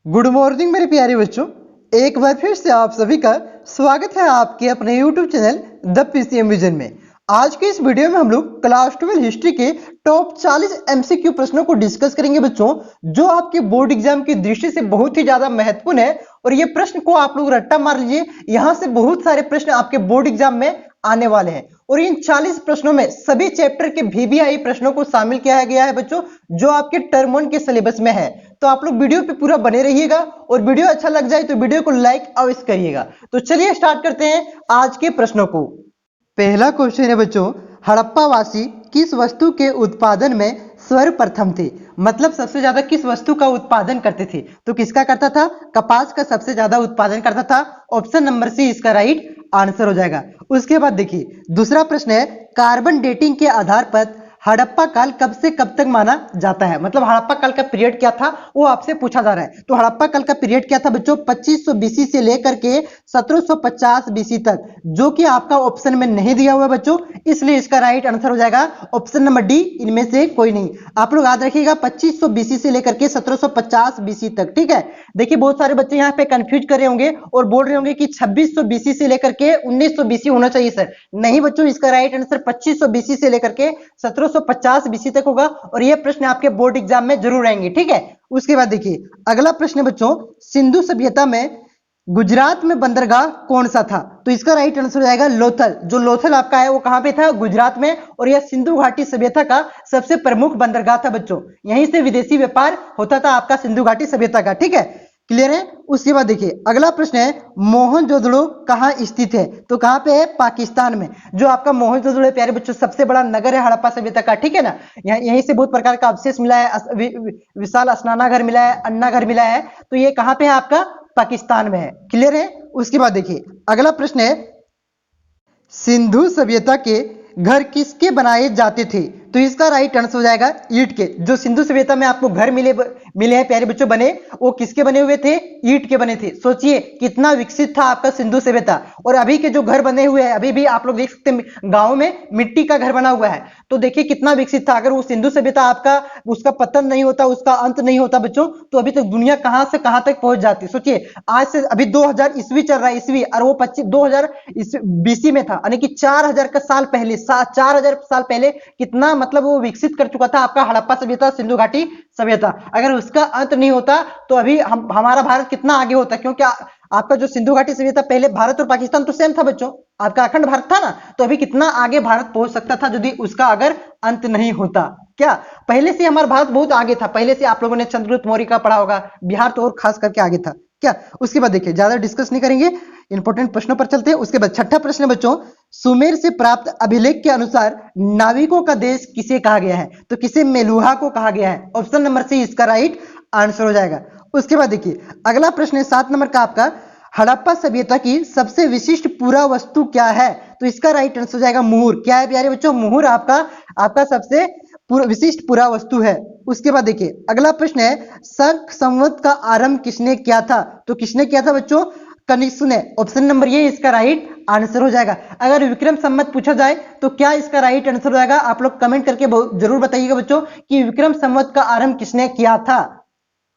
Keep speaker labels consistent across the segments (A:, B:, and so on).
A: Good morning मेरे प्यारे बच्चों। एक बार फिर से आप सभी का स्वागत है आपके अपने YouTube channel the PCM vision में। आज के इस वीडियो में हम लोग क्लास 12 हिस्ट्री के टॉप 40 एमसीक्यू प्रश्नों को डिस्कस करेंगे बच्चों, जो आपके बोर्ड एग्जाम की दृष्टि से बहुत ही ज्यादा महत्वपूर्ण है। और ये प्रश्न को आप लोग रट्टा मार लीजिए, यहाँ से बहुत सारे प्रश्न आपके बोर्ड एग्जाम में आने वाले हैं। और इन 40 प्रश्नों में सभी चैप्टर के VBI प्रश्नों को शामिल किया गया है बच्चों, जो आपके टर्म 1 के सिलेबस में है। तो आप लोग वीडियो पे पूरा बने रहिएगा और वीडियो अच्छा लग जाए तो वीडियो को लाइक अवश्य करिएगा। तो चलिए स्टार्ट करते हैं आज के प्रश्नों को। पहला क्वेश्चन है बच्चों, हड़प्पावासी किस वस्तु के उत्पादन में सर्वप्रथम थे? मतलब सबसे ज्यादा किस वस्तु का उत्पादन करते थे? तो किसका करता था? कपास का सबसे ज्यादा उत्पादन करता था। ऑप्शन नंबर सी इसका राइट आंसर हो जाएगा। उसके बाद देखिए दूसरा प्रश्न है, कार्बन डेटिंग के आधार पर हड़प्पा काल कब से कब तक माना जाता है? मतलब हड़प्पा काल का पीरियड क्या था वो आपसे पूछा जा रहा है। तो हड़प्पा काल का पीरियड क्या था बच्चों? 2500 BC से लेकर के 1750 BC तक, जो कि आपका ऑप्शन में नहीं दिया हुआ है बच्चों, इसलिए इसका राइट आंसर हो जाएगा ऑप्शन नंबर डी, इनमें से कोई नहीं। आप लोग याद रखिएगा 2500 BC से लेकर के 1750 BC तक, ठीक है। देखिए बहुत सारे बच्चे यहाँ पे कंफ्यूज कर रहे होंगे और बोल रहे होंगे कि 2600 BC से लेकर के 1900 BC होना चाहिए सर। नहीं बच्चों, इसका राइट आंसर 2500 BC से लेकर के 1750 BC तक होगा और यह प्रश्न आपके बोर्ड एग्जाम में जरूर आएंगे, ठीक है। उसके बाद देखिए अगला प्रश्न है बच्चों, सिंधु सभ्यता में गुजरात में बंदरगाह कौन सा था? तो इसका राइट आंसर हो जाएगा लोथल। जो लोथल आपका है वो कहां पे था? गुजरात में। और यह सिंधु घाटी सभ्यता का सबसे प्रमुख बंदरगाह था बच्चों, यहीं से विदेशी व्यापार होता था आपका सिंधु घाटी सभ्यता का, ठीक है। क्लियर है? उसके बाद देखिए अगला प्रश्न है, मोहनजोदड़ो कहाँ स्थित है? तो कहां पे है? पाकिस्तान में। जो आपका मोहनजोदड़ो प्यारे बच्चों सबसे बड़ा नगर है हड़प्पा सभ्यता का, ठीक है ना। यहीं से बहुत प्रकार का अवशेष मिला है, विशाल स्नानागार मिला है, अन्ना घर मिला है। तो ये कहां पे है? आपका पाकिस्तान में है। क्लियर है? उसके बाद देखिए अगला प्रश्न है, सिंधु सभ्यता के घर किसके बनाए जाते थे? तो इसका राइट आंसर हो जाएगा ईंट के। जो सिंधु सभ्यता में आपको घर मिले हैं प्यारे बच्चों बने, वो किसके बने हुए थे? ईंट के बने थे। सोचिए कितना विकसित था आपका सिंधु सभ्यता। और अभी के जो घर बने हुए हैं, अभी भी आप लोग देख सकते हैं गांव में मिट्टी का घर बना हुआ है। तो देखिए कितना विकसित था। अगर वो सिंधु सभ्यता आपका उसका पतन नहीं होता, उसका अंत नहीं होता बच्चों, तो अभी तक दुनिया कहां से कहां तक पहुंच जाती। सोचिए आज से अभी 2000 ईस्वी चल रहा है, ईस्वी, और वो 2000 BC में था, यानी कि 4000 का साल पहले, 4000 साल पहले कितना मतलब वो विकसित कर चुका था आपका हड़प्पा सभ्यता, सिंधु घाटी सभ्यता। अगर उसका अंत नहीं होता तो अभी हमारा भारत कितना आगे होता, क्योंकि आपका जो सिंधु घाटी सभ्यता, पहले भारत और पाकिस्तान तो सेम था बच्चों, आपका अखंड भारत था ना, तो अभी कितना आगे भारत पहुंच सकता था यदि उसका अगर अंत नहीं होता। क्या पहले से हमारा भारत बहुत आगे था? पहले से आप लोगों ने चंद्रगुप्त मौर्य का पढ़ा होगा, बिहार तो और खास करके आगे था क्या। उसके बाद देखिए ज्यादा डिस्कस नहीं करेंगे, इंपॉर्टेंट प्रश्नों पर चलते हैं। उसके बाद छठा प्रश्न है बच्चों, सुमेर से प्राप्त अभिलेख के अनुसार नाविकों का देश किसे कहा गया है? तो किसे? मेलुहा को कहा गया है। ऑप्शन नंबर सी इसका राइट आंसर हो जाएगा। उसके बाद देखिए अगला प्रश्न है 7 नंबर का आपका, हड़प्पा सभ्यता की सबसे विशिष्ट पुरा वस्तु क्या है? तो इसका राइट आंसर हो जाएगा मुहर। क्या है प्यारे बच्चों? मुहर आपका सबसे विशिष्ट पुरा वस्तु है। उसके बाद देखिए अगला प्रश्न है, शक संवत का आरंभ किसने किया था? तो किसने किया था बच्चों? कनिष्क ने। ऑप्शन नंबर ये इसका राइट आंसर हो जाएगा। अगर विक्रम संवत पूछा जाए तो क्या इसका राइट आंसर हो जाएगा? आप लोग कमेंट करके जरूर बताइएगा बच्चों कि विक्रम संवत का आरंभ किसने किया था।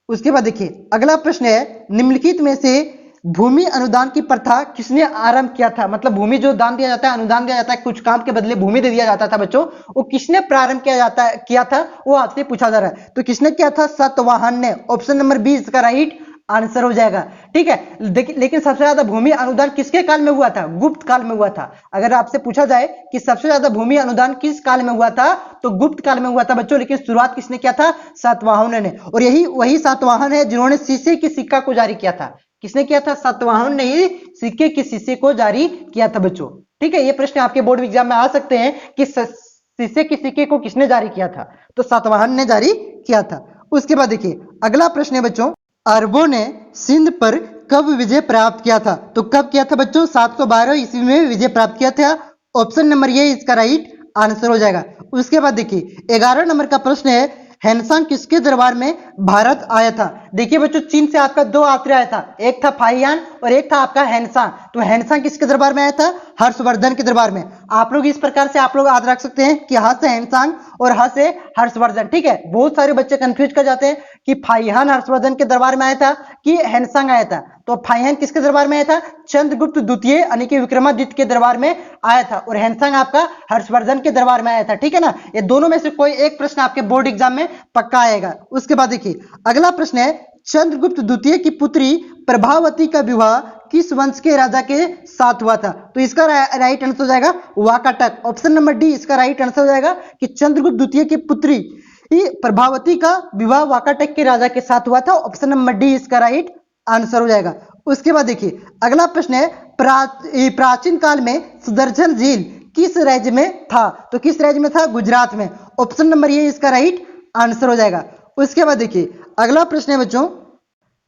A: उसके बाद देखिए अगला प्रश्न है, निम्नलिखित में से भूमि अनुदान की प्रथा किसने आरंभ किया था? मतलब भूमि जो दान दिया जाता है, अनुदान दिया जाता है, कुछ काम के बदले भूमि दे दिया जाता था बच्चों, वो किसने प्रारंभ किया था वो आपसे पूछा जा रहा है। तो किसने किया था? सातवाहन ने। ऑप्शन नंबर बी इसका राइट आंसर हो जाएगा, ठीक है। लेकिन सबसे ज्यादा भूमि अनुदान किसके काल में हुआ था? गुप्त काल में हुआ था। अगर आपसे पूछा जाए कि सबसे ज्यादा भूमि अनुदान किस काल में हुआ था, तो गुप्त काल में हुआ था बच्चों। लेकिन शुरुआत किसने किया था? सातवाहन ने। और वही सातवाहन है जिन्होंने शीशे के सिक्का को जारी किया था। किसने किया था? सातवाहन ने ही सिक्के के शीशे को जारी किया था बच्चों, ठीक है। ये प्रश्न आपके बोर्ड एग्जाम में आ सकते हैं कि शीशे के सिक्के को किसने जारी किया था? तो सातवाहन ने जारी किया था। उसके बाद देखिए अगला प्रश्न है बच्चों, अरबों ने सिंध पर कब विजय प्राप्त किया था? तो कब किया था बच्चों? 712 ईस्वी में विजय प्राप्त किया था। ऑप्शन नंबर ये इसका राइट आंसर हो जाएगा। उसके बाद देखिए 11 नंबर का प्रश्न है, हैनसांग किसके दरबार में भारत आया था? देखिए बच्चों चीन से आपका दो यात्री आया था, एक था फाहियान और एक था आपका हैनसांग। तो हैनसांग किसके दरबार में आया था? हर्षवर्धन के दरबार में। आप लोग इस प्रकार से आप लोग याद रख सकते हैं कि ह से हैनसांग और ह से हर्षवर्धन, ठीक है। बहुत सारे बच्चे कंफ्यूज कर जाते हैं कि फाहियान हर्षवर्धन के दरबार में आया था कि हैनसांग आया था। तो फाइहैन किसके दरबार में आया था? चंद्रगुप्त द्वितीय यानी कि विक्रमादित्य के दरबार में आया था, और हैनसांग आपका हर्षवर्धन के दरबार में आया था। ठीक है ना, ये दोनों में से कोई एक प्रश्न आपके बोर्ड एग्जाम में पक्का आएगा। उसके बाद देखिए अगला प्रश्न है, चंद्रगुप्त द्वितीय की पुत्री प्रभावती का विवाह किस वंश के राजा के साथ हुआ था? तो इसका राइट आंसर हो जाएगा वाकाटक। ऑप्शन नंबर डी इसका राइट आंसर हो जाएगा कि चंद्रगुप्त द्वितीय की पुत्री प्रभावती का विवाह वाकाटक के राजा के साथ हुआ था। ऑप्शन नंबर डी इसका राइट आंसर हो जाएगा। उसके बाद देखिए अगला प्रश्न है, प्राचीन काल में सुदर्शन झील किस राज्य में था? तो किस राज्य में था? गुजरात में। ऑप्शन नंबर ए इसका राइट आंसर हो जाएगा। उसके बाद देखिए अगला प्रश्न है बच्चों,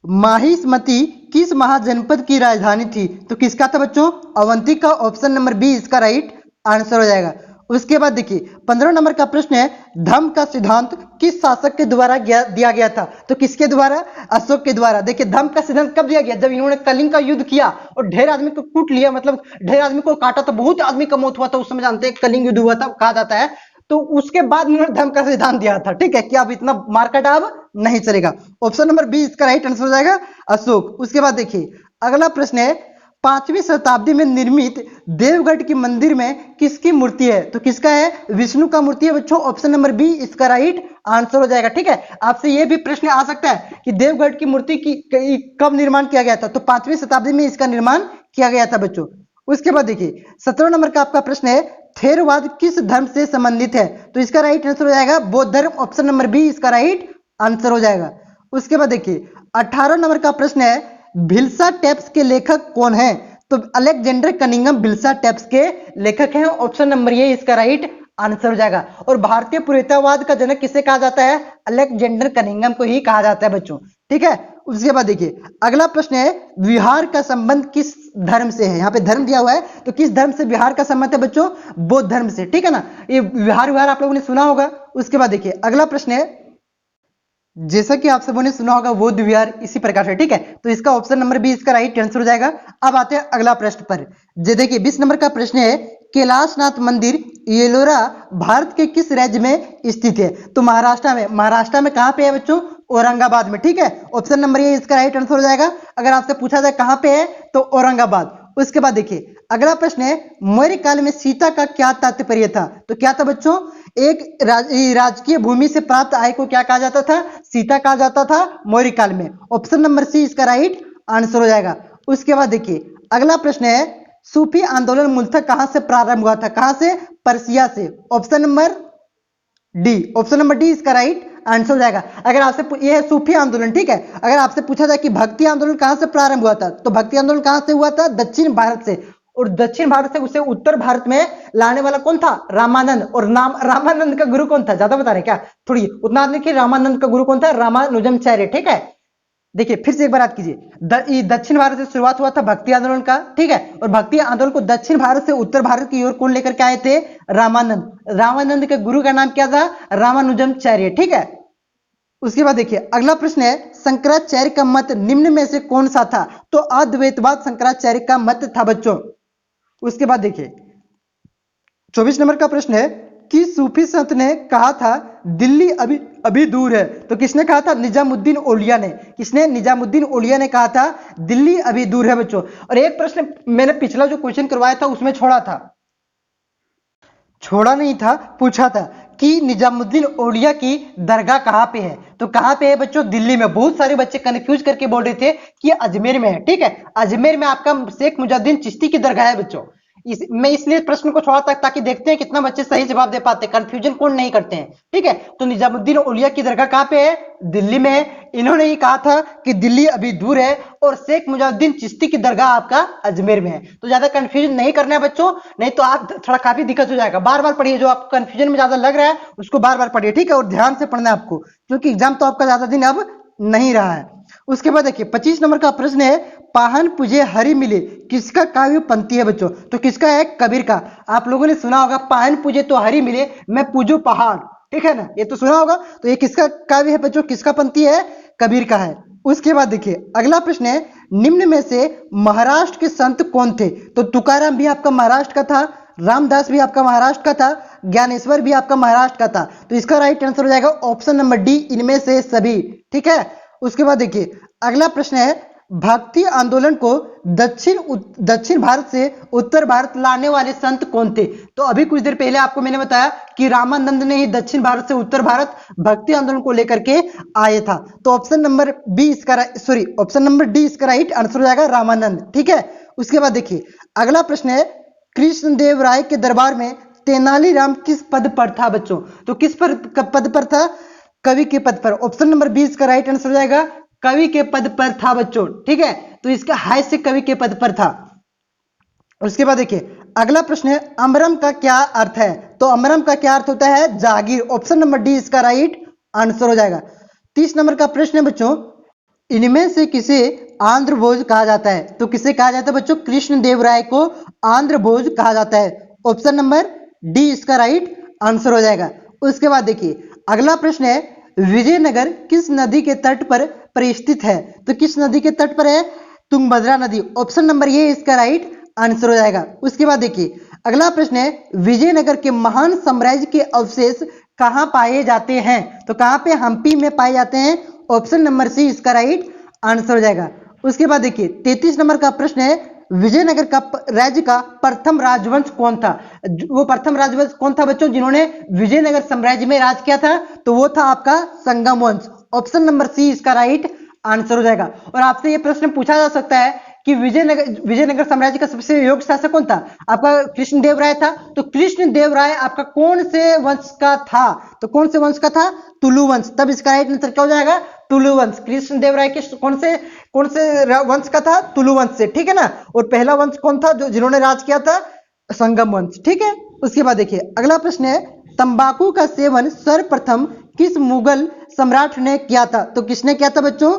A: माहिष्मती किस महाजनपद की राजधानी थी? तो किसका था बच्चों? अवंती का। ऑप्शन नंबर बी इसका राइट आंसर हो जाएगा। उसके बाद देखिए 15 नंबर का प्रश्न है, धम्म का सिद्धांत किस शासक के द्वारा दिया गया था? तो किसके द्वारा? अशोक के द्वारा। देखिए धम्म का सिद्धांत कब दिया गया? जब इन्होंने कलिंग का युद्ध किया और ढेर आदमी को कूट लिया, मतलब ढेर आदमी को काटा, तो बहुत आदमी का मौत हुआ था। उस समय जानते हैं कलिंग युद्ध हुआ था कहा जाता है। तो उसके बाद उन्होंने धम्म का सिद्धांत दिया था। ठीक है, कि अब इतना मार्केट अब नहीं चलेगा। ऑप्शन नंबर बी इसका राइट आंसर हो जाएगा अशोक। उसके बाद देखिए अगला प्रश्न है, 5वीं शताब्दी में निर्मित देवगढ़ की मंदिर में किसकी मूर्ति है? तो किसका है? विष्णु का मूर्ति है बच्चों। ऑप्शन नंबर बी इसका राइट आंसर हो जाएगा। ठीक है, आपसे यह भी प्रश्न आ सकता है कि देवगढ़ की मूर्ति की कब निर्माण किया गया था? तो 5वीं शताब्दी में इसका निर्माण किया गया था बच्चों। उसके बाद देखिए 17 नंबर का आपका प्रश्न है, थेरवाद किस धर्म से संबंधित है? तो इसका राइट आंसर हो जाएगा बौद्ध धर्म। ऑप्शन नंबर बी इसका राइट आंसर हो जाएगा। उसके बाद देखिए 18 नंबर का प्रश्न है, भिल्सा टेप्स के लेखक कौन है? तो अलेक्जेंडर कनिंघम भिल्सा टेप्स के लेखक हैं। ऑप्शन नंबर ए इसका राइट आंसर हो जाएगा। और भारतीय पुरातत्ववाद का जनक किसे कहा जाता है? अलेक्जेंडर कनिंघम को ही कहा जाता है बच्चों। ठीक है, उसके बाद देखिए अगला प्रश्न है, बिहार का संबंध किस धर्म से है? यहाँ पे धर्म दिया हुआ है, तो किस धर्म से बिहार का संबंध है बच्चों? बौद्ध धर्म से। ठीक है ना, ये बिहार आप लोगों ने सुना होगा। उसके बाद देखिए अगला प्रश्न है, जैसा कि आप सबों ने सुना होगा बौद्ध विहार इसी प्रकार से। ठीक है, तो इसका ऑप्शन नंबर बी इसका राइट आंसर हो जाएगा। अब आते हैं अगला प्रश्न पर। जे देखिए 20 नंबर का प्रश्न है, कैलाशनाथ मंदिर येलोरा भारत के किस राज्य में स्थित है? तो महाराष्ट्र में। महाराष्ट्र में कहां पे है बच्चों? औरंगाबाद में। ठीक है, ऑप्शन नंबर ए इसका राइट आंसर हो जाएगा। अगर आपसे पूछा जाए कहां पे है तो औरंगाबाद। उसके बाद देखिए अगला प्रश्न है, मौर्य काल में सीता का क्या तात्पर्य था? तो क्या था बच्चों? एक राजकीय भूमि से प्राप्त आय को क्या कहा जाता था? सीता कहा जाता था मौर्य काल में। ऑप्शन नंबर सी इसका राइट आंसर हो जाएगा। उसके बाद देखिए अगला प्रश्न है, सूफी आंदोलन मूलतः कहां से प्रारंभ हुआ था? कहां से? पर्सिया से। Option number D. Option number D इसका राइट आंसर हो जाएगा। अगर आपसे ये है सूफी आंदोलन। ठीक है, अगर आपसे पूछा जाए कि भक्ति आंदोलन कहां से प्रारंभ हुआ था, तो भक्ति आंदोलन कहां से हुआ था? दक्षिण भारत से। और दक्षिण भारत से उसे उत्तर भारत में लाने वाला कौन था? रामानंद। और नाम रामानंद का गुरु कौन था? ज्यादा बता रहे क्या? थोड़ी उतना आदमी कि रामानंद का गुरु कौन था? रामानुजमाचार्य। ठीक है, देखिए फिर से एक बार याद कीजिए, दक्षिण भारत से शुरुआत हुआ था भक्ति आंदोलन का। ठीक है, और भक्ति आंदोलन को दक्षिण भारत से उत्तर भारत की ओर कौन लेकर के आए थे? रामानंद। रामानंद के गुरु का नाम क्या था? रामानुजमाचार्य। ठीक है, उसके बाद देखिए अगला प्रश्न है, शंकराचार्य का मत निम्न में से कौन सा था? तो अद्वैतवाद शंकराचार्य का मत था बच्चों। उसके बाद देखिए 24 नंबर का प्रश्न है कि सूफी संत ने कहा था दिल्ली अभी अभी दूर है? तो किसने कहा था? निजामुद्दीन औलिया ने। किसने? निजामुद्दीन औलिया ने कहा था दिल्ली अभी दूर है बच्चों। और एक प्रश्न मैंने पिछला जो क्वेश्चन करवाया था उसमें छोड़ा नहीं था, पूछा था कि निजामुद्दीन औलिया की दरगाह कहां पे है? तो कहां पे है बच्चों? दिल्ली में। बहुत सारे बच्चे कंफ्यूज करके बोल रहे थे कि अजमेर में है। ठीक है, अजमेर में आपका शेख मुजाद्दीन चिश्ती की दरगाह है बच्चों। मैं इसलिए प्रश्न को छोड़ा तक ताकि देखते हैं कितना बच्चे सही जवाब दे पाते हैं, कंफ्यूजन कौन नहीं करते हैं। ठीक है, तो निजामुद्दीन औलिया की दरगाह कहां पे है? दिल्ली में है। इन्होंने ही कहा था कि दिल्ली अभी दूर है, और शेख मुजाद्दीन चिश्ती की दरगाह आपका अजमेर में है। तो ज्यादा कंफ्यूजन नहीं करना है बच्चों, नहीं तो आप थोड़ा काफी दिक्कत हो जाएगा। बार बार पढ़िए, जो आपको कंफ्यूजन में ज्यादा लग रहा है उसको बार बार पढ़िए। ठीक है, और ध्यान से पढ़ना है आपको, क्योंकि एग्जाम तो आपका ज्यादा दिन अब नहीं रहा है। उसके बाद देखिए 25 नंबर का प्रश्न है, पाहन पूजे हरि मिले किसका काव्य पंक्ति है बच्चों? तो किसका है? कबीर का। आप लोगों ने सुना होगा, पाहन पूजे तो हरि मिले, मैं पूजू पहाड़। ठीक है ना, ये तो सुना होगा। तो ये किसका काव्य है बच्चों? किसका पंक्ति है? कबीर का है। उसके बाद देखिए अगला प्रश्न है, निम्न में से महाराष्ट्र के संत कौन थे? तो तुकाराम भी आपका महाराष्ट्र का था, रामदास भी आपका महाराष्ट्र का था, ज्ञानेश्वर भी आपका महाराष्ट्र का था। तो इसका राइट आंसर हो जाएगा ऑप्शन नंबर डी, इनमें से सभी। ठीक है, उसके बाद देखिए अगला प्रश्न है, भक्ति आंदोलन को दक्षिण भारत से उत्तर भारत लाने वाले संत कौन थे? तो अभी कुछ देर पहले आपको मैंने बताया कि रामानंद ने ही दक्षिण भारत से उत्तर भारत भक्ति आंदोलन को लेकर के आया था। तो ऑप्शन नंबर डी इसका राइट आंसर हो जाएगा, रामानंद। ठीक है, उसके बाद देखिए अगला प्रश्न है, कृष्णदेव राय के दरबार में तेनालीराम किस पद पर था बच्चों? तो किस पद पर था? कवि के पद पर। ऑप्शन नंबर बी इसका राइट आंसर हो जाएगा, कवि के पद पर था बच्चों। ठीक है, तो इसका हाय से कवि के पद पर था। उसके बाद देखिए अगला प्रश्न है, अमरम का क्या अर्थ है? तो अमरम का क्या अर्थ होता है? जागीर। ऑप्शन नंबर डी इसका राइट आंसर हो जाएगा। 30 नंबर का प्रश्न है बच्चों, इनमें से किसे आंध्र भोज कहा जाता है? तो किसे कहा जाता है बच्चों? कृष्णदेव राय को आंध्र भोज कहा जाता है। ऑप्शन नंबर डी इसका राइट आंसर हो जाएगा। उसके बाद देखिए अगला प्रश्न है, विजयनगर किस नदी के तट पर स्थित है? तो किस नदी के तट पर है? तुंगभद्रा नदी। ऑप्शन नंबर ए इसका राइट आंसर हो जाएगा। उसके बाद देखिए अगला प्रश्न है, विजयनगर के महान साम्राज्य के अवशेष कहां पाए जाते हैं? तो कहां पे? हम्पी में पाए जाते हैं। ऑप्शन नंबर सी इसका राइट आंसर हो जाएगा। उसके बाद देखिए 33 नंबर का प्रश्न है, विजयनगर का राज्य का प्रथम राजवंश कौन था? वो प्रथम राजवंश कौन था बच्चों जिन्होंने विजयनगर साम्राज्य में राज किया था? तो वो था आपका संगम वंश। ऑप्शन नंबर सी इसका राइट आंसर हो जाएगा। और आपसे ये प्रश्न पूछा जा सकता है कि विजयनगर साम्राज्य का सबसे योग्य शासक कौन था? आपका कृष्णदेव राय था। तो कृष्णदेव राय आपका कौन से वंश का था? तो कौन से वंश का था? तुलु वंश। तब इसका राइट आंसर क्या हो जाएगा? तुलु वंश। कृष्णदेव राय के कौन से वंश का था? तुलु वंश से। ठीक है ना। और पहला वंश कौन था जो जिन्होंने राज किया था? संगम वंश। ठीक है, उसके बाद देखिए अगला प्रश्न है, तंबाकू का सेवन सर्वप्रथम किस मुगल सम्राट ने किया था? तो किसने किया था बच्चों?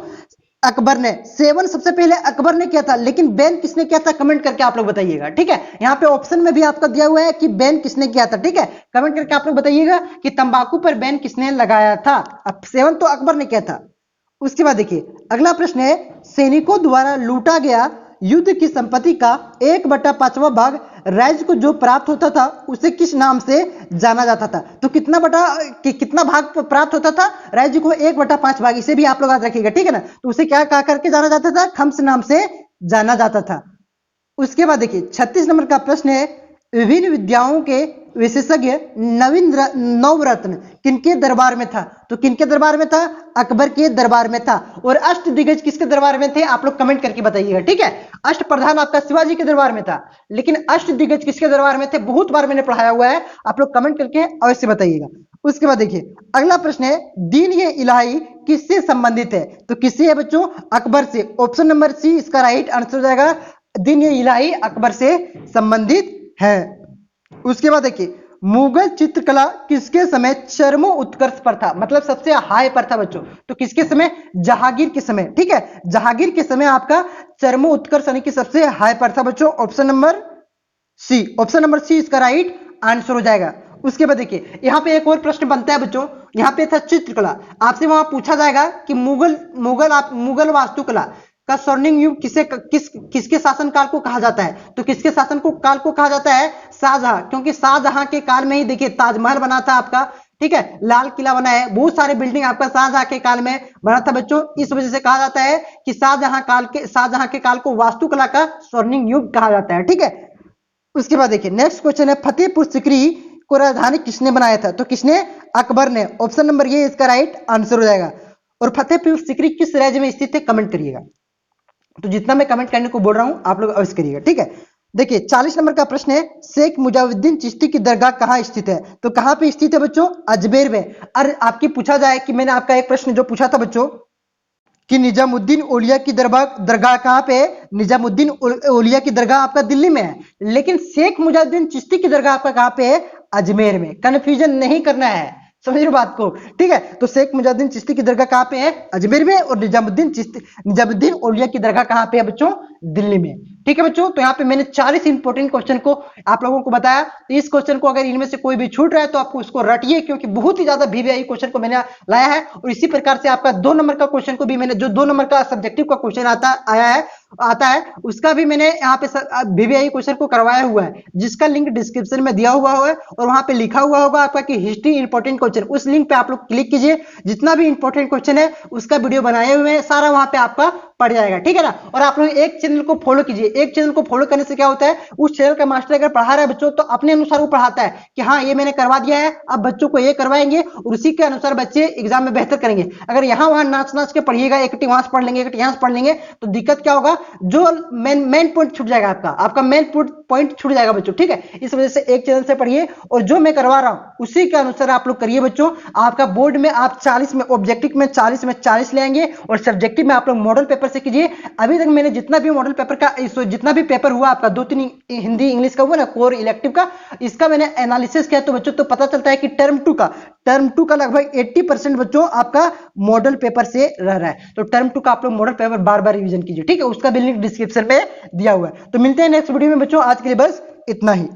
A: अकबर ने। सेवन सबसे पहले अकबर ने किया था, लेकिन बैन किसने किया था? कमेंट करके आप लोग बताइएगा। ठीक है, यहाँ पे ऑप्शन में भी आपका दिया हुआ है कि बैन किसने किया था। ठीक है, कमेंट करके आप लोग बताइएगा कि तंबाकू पर बैन किसने लगाया था। अब सेवन तो अकबर ने किया था। उसके बाद देखिए अगला प्रश्न है, सैनिकों द्वारा लूटा गया युद्ध की संपत्ति का 1/5वां भाग राज्य को जो प्राप्त होता था उसे किस नाम से जाना जाता था? तो कितना भाग प्राप्त होता था राज्य को? 1/5 भाग। इसे भी आप लोग याद रखिएगा। ठीक है ना। तो उसे क्या कहा करके जाना जाता था? खम्स नाम से जाना जाता था। उसके बाद देखिए 36 नंबर का प्रश्न है, विभिन्न विद्याओं के विशेषज्ञ नवरत्न किनके दरबार में था? तो किनके दरबार में था? अकबर के दरबार में था। और अष्टदिग्गज किसके दरबार में थे? आप लोग कमेंट करके बताइएगा। ठीक है, अष्ट प्रधान आपका शिवाजी के दरबार में था, लेकिन अष्टदिग्गज किसके दरबार में थे? बहुत बार मैंने पढ़ाया हुआ है, आप लोग कमेंट करके अवश्य बताइएगा। उसके बाद देखिए अगला प्रश्न है, दीन-ए-इलाही किससे संबंधित है? तो किससे है बच्चों? अकबर से। ऑप्शन नंबर सी इसका राइट आंसर हो जाएगा, दीन-ए-इलाही अकबर से संबंधित है। उसके बाद देखिए मुगल चित्रकला किसके समय चरमोत्कर्ष पर था? मतलब सबसे हाई पर था बच्चों। तो किसके समय? जहांगीर के समय। ठीक है, जहांगीर के समय आपका चरमोत्कर्ष यानी कि सबसे हाई पर था बच्चों। ऑप्शन नंबर सी इसका राइट आंसर हो जाएगा। उसके बाद देखिए यहाँ पे एक और प्रश्न बनता है बच्चों, यहाँ पे था चित्रकला। आपसे वहां पूछा जाएगा कि मुगल वास्तुकला का स्वर्णिम युग किसके शासनकाल को कहा जाता है? तो किसके शासन को काल को कहा जाता है? शाहजहां। क्योंकि शाहजहां के काल में ही देखिए ताजमहल बना था आपका। ठीक है, लाल किला बना है, बहुत सारे बिल्डिंग आपका शाहजहां के काल में बना था बच्चों। इस वजह से कहा जाता है कि शाहजहां के काल को वास्तुकला का स्वर्णिम युग कहा जाता है। ठीक है, उसके बाद देखिए नेक्स्ट क्वेश्चन है, फतेहपुर सीकरी को राजधानी किसने बनाया था? तो किसने? अकबर ने। ऑप्शन नंबर ये इसका राइट आंसर हो जाएगा। और फतेहपुर सीकरी किस राज्य में स्थित है? कमेंट करिएगा। तो जितना मैं कमेंट करने को बोल रहा हूं आप लोग अवश्य करिएगा। ठीक है, देखिए 40 नंबर का प्रश्न है, शेख मुजाहिद्दीन चिश्ती की दरगाह कहां स्थित है? तो कहां पे स्थित है बच्चों? अजमेर में। और आपकी पूछा जाए कि मैंने आपका एक प्रश्न जो पूछा था बच्चों कि निजामुद्दीन औलिया की दरगाह कहां पे है? निजामुद्दीन औलिया की दरगाह आपका दिल्ली में है, लेकिन शेख मुजाहिद्दीन चिश्ती की दरगाह आपका कहां पे है? अजमेर में। कंफ्यूजन नहीं करना है, समझ रहे बात को। ठीक है, तो शेख मुजाहिद्दीन चिश्ती की दरगाह कहां पे है? अजमेर में। और निजामुद्दीन औलिया की दरगाह कहां पे है बच्चों? दिल्ली में। ठीक है बच्चों, तो यहाँ पे मैंने 40 इंपॉर्टेंट क्वेश्चन को आप लोगों को बताया। तो इस क्वेश्चन को अगर इनमें से कोई भी छूट रहा है तो आपको उसको रटिए, क्योंकि बहुत ही ज्यादा वीवीआई क्वेश्चन को मैंने लाया है। और इसी प्रकार से आपका 2 नंबर का क्वेश्चन को भी मैंने, जो 2 नंबर का सब्जेक्टिव का क्वेश्चन आया है आता है उसका भी मैंने यहाँ पे VVI क्वेश्चन को करवाया हुआ है, जिसका लिंक डिस्क्रिप्शन में दिया हुआ है और वहां पे लिखा हुआ होगा आपका कि हिस्ट्री इंपॉर्टेंट क्वेश्चन, उस लिंक पे आप लोग क्लिक कीजिए, जितना भी इंपॉर्टेंट क्वेश्चन है उसका वीडियो बनाए हुए हैं, सारा वहां पे आपका पड़ जाएगा, ठीक है ना। और आप लोग एक चैनल को फॉलो कीजिए, एक चैनल को फॉलो करने से क्या होता है, उस चैनल का मास्टर अगर पढ़ा रहा है बच्चों तो अपने अनुसार वो पढ़ाता है कि हाँ ये मैंने करवा दिया है, अब बच्चों को ये करवाएंगे और उसी के अनुसार बच्चे एग्जाम में बेहतर करेंगे। अगर यहाँ वहां नाच नाच के पढ़िएगा, एक वहां से पढ़ लेंगे, एक यहाँ से पढ़ लेंगे, तो दिक्कत क्या होगा, जो मेन पॉइंट छूट जाएगा, आपका मेन पॉइंट छूट जाएगा बच्चों, ठीक है। इस वजह से एक चैनल से पढ़िए और जो मैं करवा रहा हूं उसी के अनुसार आप लोग करिए बच्चों। आपका बोर्ड में आप 40 में, ऑब्जेक्टिव में 40 में 40 ले आएंगे और सब्जेक्टिव में आप लोग मॉडल पेपर से कीजिए। अभी तक मैंने जितना भी मॉडल पेपर का जितना भी पेपर हुआ आपका 2-3 हिंदी इंग्लिश का हुआ ना कोर इलेक्टिव का, इसका मैंने एनालिसिस किया तो बच्चों तो पता चलता है कि टर्म टू का लगभग 80% बच्चों आपका मॉडल पेपर से रह रहा है। तो टर्म टू का आप लोग मॉडल पेपर बार बार रिवीजन कीजिए, ठीक है, उसका भी लिंक डिस्क्रिप्शन में दिया हुआ है। तो मिलते हैं नेक्स्ट वीडियो में बच्चों, आज के लिए बस इतना ही।